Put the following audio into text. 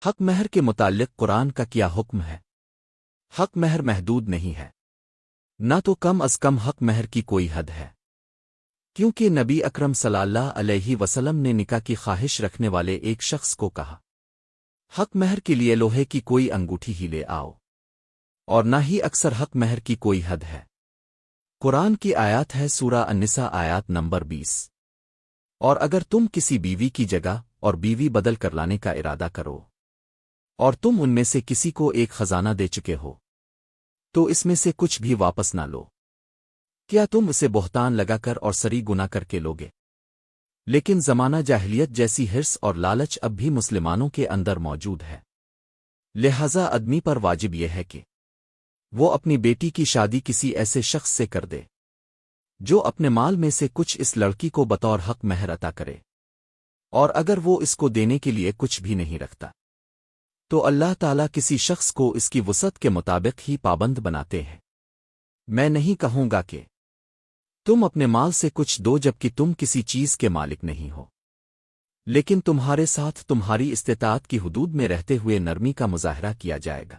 حق مہر کے متعلق قرآن کا کیا حکم ہے؟ حق مہر محدود نہیں ہے، نہ تو کم از کم حق مہر کی کوئی حد ہے، کیونکہ نبی اکرم صلی اللہ علیہ وسلم نے نکاح کی خواہش رکھنے والے ایک شخص کو کہا، حق مہر کے لیے لوہے کی کوئی انگوٹھی ہی لے آؤ، اور نہ ہی اکثر حق مہر کی کوئی حد ہے۔ قرآن کی آیات ہے سورہ النساء آیات نمبر 20۔ اور اگر تم کسی بیوی کی جگہ اور بیوی بدل کر لانے کا ارادہ کرو، اور تم ان میں سے کسی کو ایک خزانہ دے چکے ہو، تو اس میں سے کچھ بھی واپس نہ لو۔ کیا تم اسے بہتان لگا کر اور سری گناہ کر کے لوگے؟ لیکن زمانہ جاہلیت جیسی حرص اور لالچ اب بھی مسلمانوں کے اندر موجود ہے، لہذا آدمی پر واجب یہ ہے کہ وہ اپنی بیٹی کی شادی کسی ایسے شخص سے کر دے جو اپنے مال میں سے کچھ اس لڑکی کو بطور حق مہر عطا کرے، اور اگر وہ اس کو دینے کے لیے کچھ بھی نہیں رکھتا تو اللہ تعالیٰ کسی شخص کو اس کی وسعت کے مطابق ہی پابند بناتے ہیں۔ میں نہیں کہوں گا کہ تم اپنے مال سے کچھ دو جبکہ تم کسی چیز کے مالک نہیں ہو، لیکن تمہارے ساتھ تمہاری استطاعت کی حدود میں رہتے ہوئے نرمی کا مظاہرہ کیا جائے گا۔